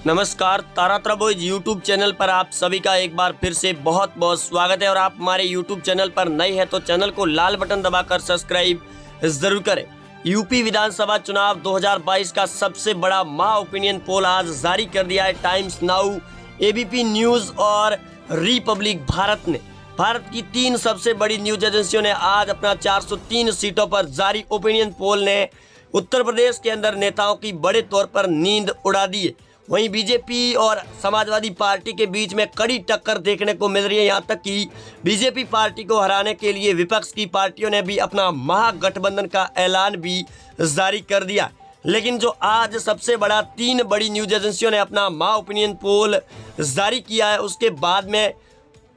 नमस्कार, Taratara boys YouTube channel पर आप सभी का एक बार फिर से बहुत बहुत स्वागत है। और आप हमारे यूट्यूब चैनल पर नए हैं तो चैनल को लाल बटन दबाकर सब्सक्राइब जरूर करें। यूपी विधानसभा चुनाव 2022 का सबसे बड़ा माह ओपिनियन पोल आज जारी कर दिया है टाइम्स नाउ, एबीपी न्यूज और रिपब्लिक भारत ने। भारत की 3 सबसे बड़ी न्यूज एजेंसियों ने आज अपना 403 सीटों पर जारी ओपिनियन पोल ने उत्तर प्रदेश के अंदर नेताओं की बड़े तौर पर नींद उड़ा दी है। वहीं बीजेपी और समाजवादी पार्टी के बीच में कड़ी टक्कर देखने को मिल रही है। यहाँ तक कि बीजेपी पार्टी को हराने के लिए विपक्ष की पार्टियों ने भी अपना महागठबंधन का ऐलान भी जारी कर दिया। लेकिन जो आज सबसे बड़ा 3 बड़ी न्यूज एजेंसियों ने अपना महा ओपिनियन पोल जारी किया है, उसके बाद में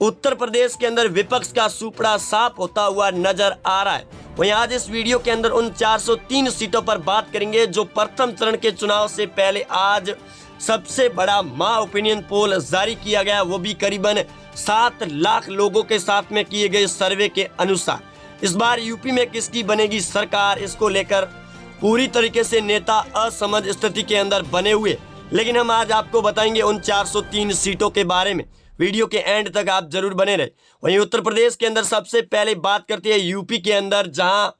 उत्तर प्रदेश के अंदर विपक्ष का सुपड़ा साफ होता हुआ नजर आ रहा है। वहीं आज इस वीडियो के अंदर उन 403 सीटों पर बात करेंगे जो प्रथम चरण के चुनाव से पहले आज सबसे बड़ा महा ओपिनियन पोल जारी किया गया, वो भी करीबन 7 लाख लोगों के साथ में किए गए सर्वे के अनुसार। इस बार यूपी में किसकी बनेगी सरकार, इसको लेकर पूरी तरीके से नेता असमझ स्थिति के अंदर बने हुए। लेकिन हम आज आपको बताएंगे उन 403 सीटों के बारे में। वीडियो के एंड तक आप जरूर बने रहे। वहीं उत्तर प्रदेश के अंदर सबसे पहले बात करते हैं यूपी के अंदर, जहां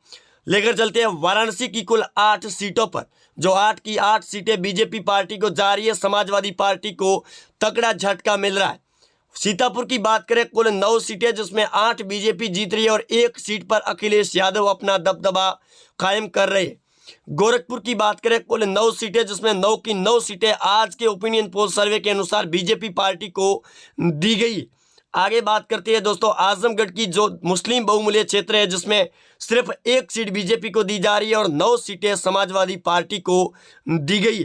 लेकर चलते हैं वाराणसी की कुल 8 सीटों पर, जो 8 की 8 सीटें बीजेपी पार्टी को जा रही है। समाजवादी पार्टी को तगड़ा झटका मिल रहा है। सीतापुर की बात करें, कुल 9 सीटें जिसमें 8 बीजेपी जीत रही है और 1 सीट पर अखिलेश यादव अपना दबदबा कायम कर रहे हैं। गोरखपुर की बात करें, कुल 9 सीटें जिसमें 9 की 9 सीटें आज के ओपिनियन पोल सर्वे के अनुसार बीजेपी पार्टी को दी गई। आगे बात करते हैं दोस्तों आजमगढ़ की, जो मुस्लिम बहुमूल्य क्षेत्र है, जिसमें सिर्फ 1 सीट बीजेपी को दी जा रही है और 9 सीटें समाजवादी पार्टी को दी गई।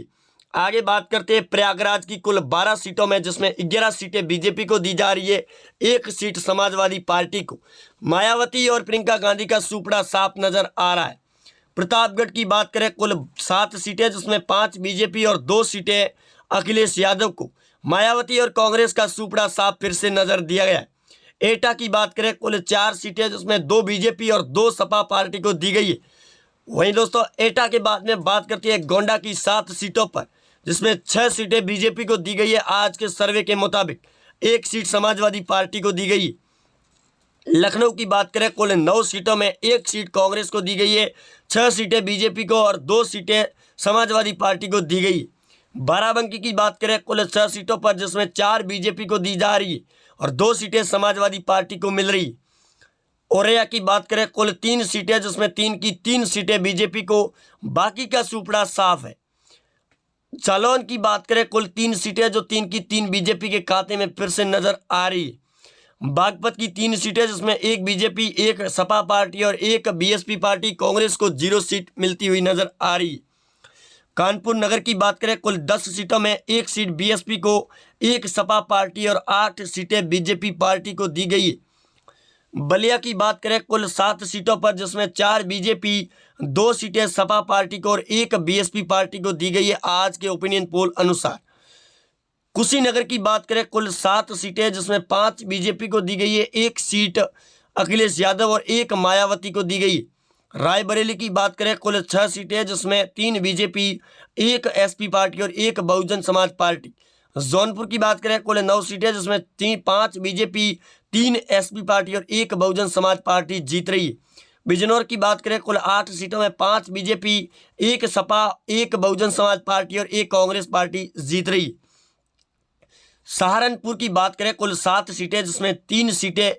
आगे बात करते हैं प्रयागराज की कुल 12 सीटों में, जिसमें 11 सीटें बीजेपी को दी जा रही है, 1 सीट समाजवादी पार्टी को। मायावती और प्रियंका गांधी का सुपड़ा साफ नजर आ रहा है। प्रतापगढ़ की बात करें, कुल 7 सीटें जिसमें 5 बीजेपी और 2 सीटें अखिलेश यादव को। मायावती और कांग्रेस का सुपड़ा साफ फिर से नजर दिया गया है। एटा की बात करें, कुल 4 सीटें जिसमें 2 बीजेपी और 2 सपा पार्टी को दी गई है। वहीं दोस्तों एटा के बाद में बात करती है गोंडा की 7 सीटों पर, जिसमें 6 सीटें बीजेपी को दी गई है आज के सर्वे के मुताबिक, 1 सीट समाजवादी पार्टी को दी गई है। लखनऊ की बात करें, कुल 9 सीटों में 1 सीट कांग्रेस को दी गई है, 6 सीटें बीजेपी को और 2 सीटें समाजवादी पार्टी को दी गई। बाराबंकी की बात करें, कुल 6 सीटों पर जिसमें 4 बीजेपी को दी जा रही है और 2 सीटें समाजवादी पार्टी को मिल रही। औरैया की बात करें, कुल 3 सीटें जिसमें 3 की 3 सीटें बीजेपी को, बाकी का सुपड़ा साफ है। जालौन की बात करें, कुल 3 सीटें जो 3 की 3 बीजेपी के खाते में फिर से नजर आ रही है। बागपत की 3 सीटें जिसमें 1 बीजेपी, 1 सपा पार्टी और 1 बीएसपी पार्टी, कांग्रेस को 0 सीट मिलती हुई नजर आ रही है। कानपुर नगर की बात करें, कुल 10 सीटों में 1 सीट बीएसपी को, 1 सपा पार्टी और 8 सीटें बीजेपी पार्टी को दी गई है। बलिया की बात करें, कुल 7 सीटों पर जिसमें 4 बीजेपी, 2 सीटें सपा पार्टी को और 1 बीएसपी पार्टी को दी गई है आज के ओपिनियन पोल अनुसार। कुशीनगर की बात करें, कुल 7 सीटें जिसमें 5 बीजेपी को दी गई है, 1 सीट अखिलेश यादव और 1 मायावती को दी गई। रायबरेली की बात करें, कुल 6 सीटें जिसमें 3 बीजेपी, 1 एसपी पार्टी और 1 बहुजन समाज पार्टी। जौनपुर की बात करें, कुल 9 सीटें जिसमें 5 बीजेपी, 3 एसपी पार्टी और 1 बहुजन समाज पार्टी जीत रही है। बिजनौर की बात करें, कुल 8 सीटों में 5 बीजेपी, 1 सपा, 1 बहुजन समाज पार्टी और 1 कांग्रेस पार्टी जीत रही है। सहारनपुर की बात करें, कुल 7 सीटें जिसमें 3 सीटें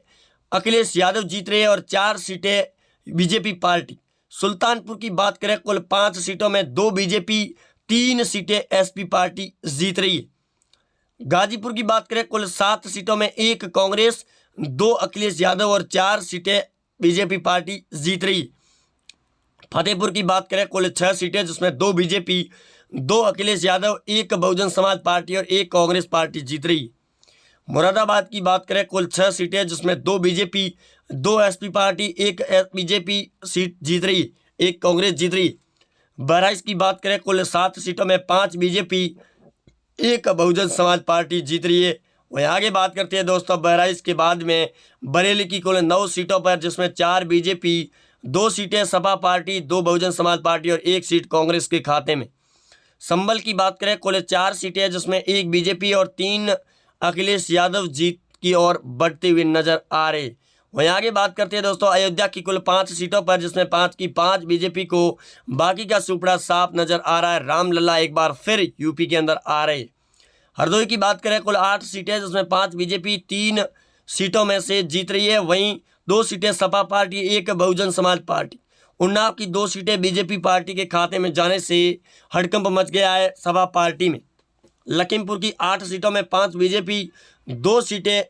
अखिलेश यादव जीत रहे हैं और 4 सीटें बीजेपी पार्टी। सुल्तानपुर की बात करें, कुल 5 सीटों में 2 बीजेपी, 3 सीटें एसपी पार्टी जीत रही है। गाजीपुर की बात करें, कुल 7 सीटों में 1 कांग्रेस, 2 अखिलेश यादव और 4 सीटें बीजेपी पार्टी जीत रही है। फतेहपुर की बात करें, कुल 6 सीटें जिसमें 2 बीजेपी, 2 अखिलेश यादव, 1 बहुजन समाज पार्टी और 1 कांग्रेस पार्टी जीत रही। मुरादाबाद की बात करें, कुल 6 सीटें जिसमें 2 BJP, 2 SP party, 1 BJP seat जीत रही, 1 कांग्रेस जीत रही। बहराइच की बात करें, कुल 7 सीटों में 5 बीजेपी, 1 बहुजन समाज पार्टी जीत रही है। वहीं आगे बात करते हैं दोस्तों बहराइच के बाद में बरेली की कुल 9 सीटों पर जिसमें 4 बीजेपी, 2 सीटें सपा पार्टी, 2 बहुजन समाज पार्टी और 1 सीट कांग्रेस के खाते में। संभल की बात करें कुल 4 सीटें हैं, जिसमें 1 बीजेपी और 3 अखिलेश यादव जीत की ओर बढ़ते हुए नजर आ रहे। वहीं आगे बात करते हैं दोस्तों अयोध्या की कुल 5 सीटों पर, जिसमें 5 की 5 बीजेपी को, बाकी का सुपड़ा साफ नजर आ रहा है। रामलला एक बार फिर यूपी के अंदर आ रहे। हरदोई की बात करें कुल 8 सीटें, जिसमें 5 बीजेपी 3 सीटों में से जीत रही है। वहीं 2 सीटें सपा पार्टी, 1 बहुजन समाज पार्टी। उन्नाव की 2 सीटें बीजेपी पार्टी के खाते में जाने से हड़कंप मच गया है सपा पार्टी में। लखीमपुर की 8 सीटों में 5 बीजेपी, 2 सीटें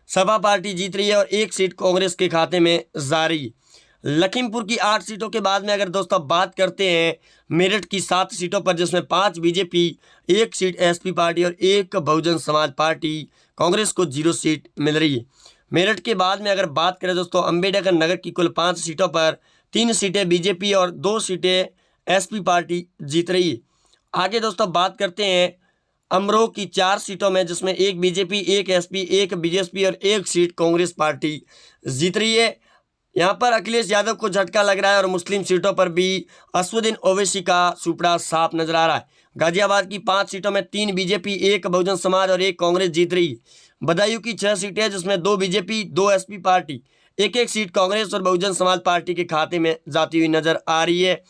सपा पार्टी जीत रही है और 1 सीट कांग्रेस के खाते में जा रही है। लखीमपुर की 8 सीटों के बाद में अगर दोस्तों बात करते हैं मेरठ की 7 सीटों पर, जिसमें 5 बीजेपी, 1 सीट एसपी पार्टी और 1 बहुजन समाज पार्टी, कांग्रेस को 0 सीट मिल रही है। मेरठ के बाद में अगर बात करें दोस्तों अम्बेडकर नगर की कुल 5 सीटों पर 3 सीटें बीजेपी और 2 सीटें एसपी पार्टी जीत रही है। आगे दोस्तों बात करते हैं अमरोह की 4 सीटों में, जिसमें 1 बीजेपी, 1 एसपी, 1 बीएसपी और 1 सीट कांग्रेस पार्टी जीत रही है। यहाँ पर अखिलेश यादव को झटका लग रहा है और मुस्लिम सीटों पर भी असदुद्दीन ओवैसी का सुपड़ा साफ नजर आ रहा है। गाजियाबाद की 5 सीटों में 3 बीजेपी, 1 बहुजन समाज और 1 कांग्रेस जीत रही है। बदायूं की 6 सीटें, जिसमें 2 BJP, 2 SP party, 1 seat Congress और बहुजन समाज पार्टी के खाते में जाती हुई नजर आ रही है।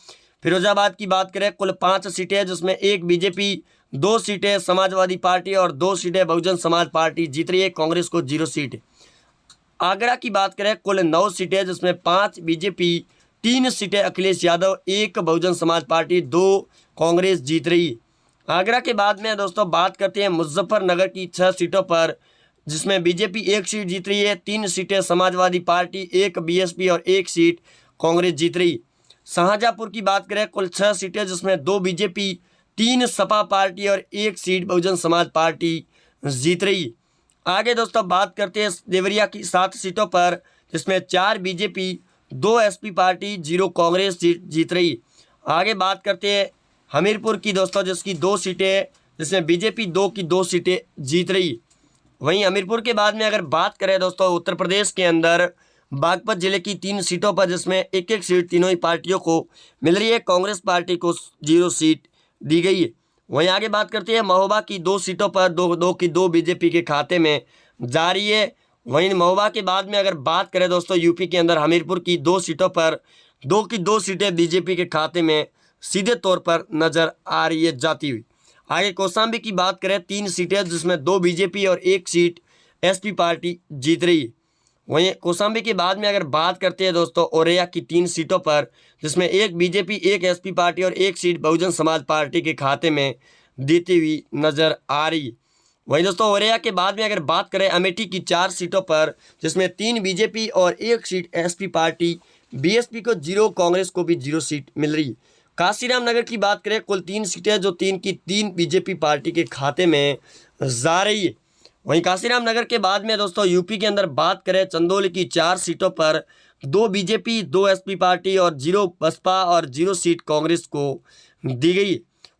फिरोजाबाद की बात करें कुल 5 सीटें, जिसमें 1 बीजेपी, 2 सीटें समाजवादी पार्टी और 2 सीटें बहुजन समाज पार्टी जीत रही है। कांग्रेस को 0 सीट। आगरा की बात करें कुल 9 सीटें, जिसमें 5 बीजेपी, 3 सीटें अखिलेश यादव, 1 बहुजन समाज पार्टी, 2 कांग्रेस जीत रही। आगरा के बाद में दोस्तों बात करते हैं मुजफ्फरनगर की 6 सीटों पर, जिसमें बीजेपी 1 सीट जीत रही है, 3 सीटें समाजवादी पार्टी, 1 बीएसपी और 1 सीट कांग्रेस जीत रही। शाहजहांपुर की बात करें कुल 6 सीटें, जिसमें 2 बीजेपी, 3 सपा पार्टी और 1 सीट बहुजन समाज पार्टी जीत रही। आगे दोस्तों बात करते हैं देवरिया की 7 सीटों पर, जिसमें 4 बीजेपी, 2 एसपी पार्टी, 0 कांग्रेस जीत रही। आगे बात करते हैं हमीरपुर की दोस्तों, जिसकी 2 सीटें, जिसमें बीजेपी 2 की 2 सीटें जीत रही। वहीं हमीरपुर के बाद में अगर बात करें दोस्तों उत्तर प्रदेश के अंदर बागपत जिले की 3 सीटों पर, जिसमें 1 सीट तीनों ही पार्टियों को मिल रही है। कांग्रेस पार्टी को 0 सीट दी गई है। वहीं आगे बात करते हैं महोबा की 2 सीटों पर, 2 की 2 बीजेपी के खाते में जा रही है। वहीं महोबा के बाद में अगर बात करें दोस्तों यूपी के अंदर हमीरपुर की 2 सीटों पर, 2 की 2 सीटें बीजेपी के खाते में सीधे तौर पर नजर आ रही है जाती हुई। आगे कौशाम्बी की बात करें 3 सीटें, जिसमें 2 बीजेपी और 1 सीट एसपी पार्टी जीत रही है। वहीं कौशाम्बी के बाद में अगर बात करते हैं दोस्तों औरैया की 3 सीटों पर, जिसमें 1 बीजेपी, 1 एसपी पार्टी और 1 सीट बहुजन समाज पार्टी के खाते में देती हुई नजर आ रही। वहीं दोस्तों औरैया के बाद में अगर बात करें अमेठी की 4 सीटों पर, जिसमें 3 बीजेपी और 1 सीट एसपी पार्टी, बीएसपी को 0, कांग्रेस को भी 0 सीट मिल रही। काशीराम नगर की बात करें कुल 3 सीटें, जो 3 की 3 बीजेपी पार्टी के खाते में जा रही है। वहीं काशीराम नगर के बाद में दोस्तों यूपी के अंदर बात करें चंदौली की 4 सीटों पर, 2 बीजेपी, 2 एसपी पार्टी और 0 बसपा और 0 सीट कांग्रेस को दी गई।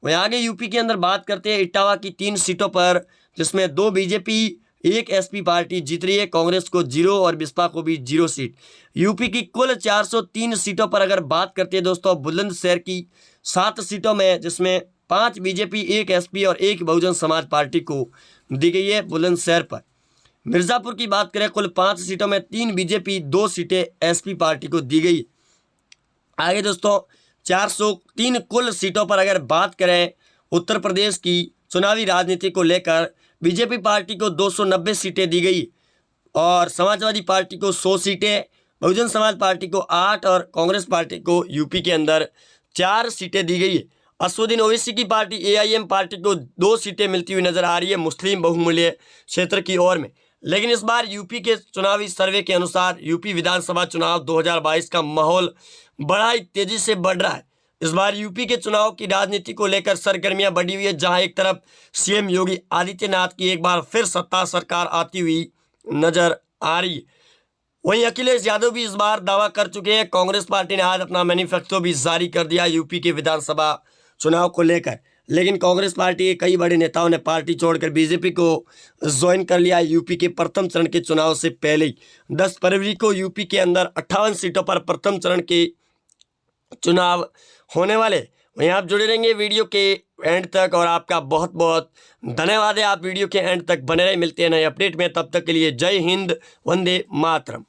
वहीं आगे यूपी के अंदर बात करते हैं इटावा की 3 सीटों पर, जिसमें 2 बीजेपी, 1 एसपी पार्टी जीत रही है। कांग्रेस को 0 और बसपा को भी 0 सीट। यूपी की कुल 403 सीटों पर अगर बात करते हैं दोस्तों बुलंदशहर की 7 सीटों में, जिसमें 5 बीजेपी, 1 एसपी और 1 बहुजन समाज पार्टी को दी गई है बुलंदशहर पर। मिर्जापुर की बात करें कुल 5 सीटों में 3 बीजेपी, 2 सीटें एसपी पार्टी को दी गई। आगे दोस्तों 403 कुल सीटों पर अगर बात करें उत्तर प्रदेश की चुनावी राजनीति को लेकर, बीजेपी पार्टी को 290 सीटें दी गई और समाजवादी पार्टी को 100 सीटें, बहुजन समाज पार्टी को 8 और कांग्रेस पार्टी को यूपी के अंदर 4 सीटें दी गई। असदुद्दीन ओवैसी की पार्टी एआईएम पार्टी को 2 सीटें मिलती हुई नजर आ रही है मुस्लिम बहुमूल्य क्षेत्र की ओर में। लेकिन इस बार यूपी के चुनावी सर्वे के अनुसार यूपी विधानसभा चुनाव 2022 का माहौल बड़ा ही तेजी से बढ़ रहा है। इस बार यूपी के चुनाव की राजनीति को लेकर सरगर्मियां बढ़ी हुई है, जहां एक तरफ सीएम योगी आदित्यनाथ की एक बार फिर सत्ता सरकार आती हुई नजर आ रही है, वहीं अखिलेश यादव भी इस बार दावा कर चुके हैं। कांग्रेस पार्टी ने आज अपना मैनिफेस्टो भी जारी कर दिया यूपी के विधानसभा चुनाव को लेकर। लेकिन कांग्रेस पार्टी के कई बड़े नेताओं ने पार्टी छोड़कर बीजेपी को ज्वाइन कर लिया। यूपी के प्रथम चरण के चुनाव से पहले ही 10 फरवरी को यूपी के अंदर 58 सीटों पर प्रथम चरण के चुनाव होने वाले। वहीं आप जुड़े रहेंगे वीडियो के एंड तक और आपका बहुत बहुत धन्यवाद है। आप वीडियो के एंड तक बने रहे। मिलते हैं नए अपडेट में, तब तक के लिए जय हिंद, वंदे मातरम।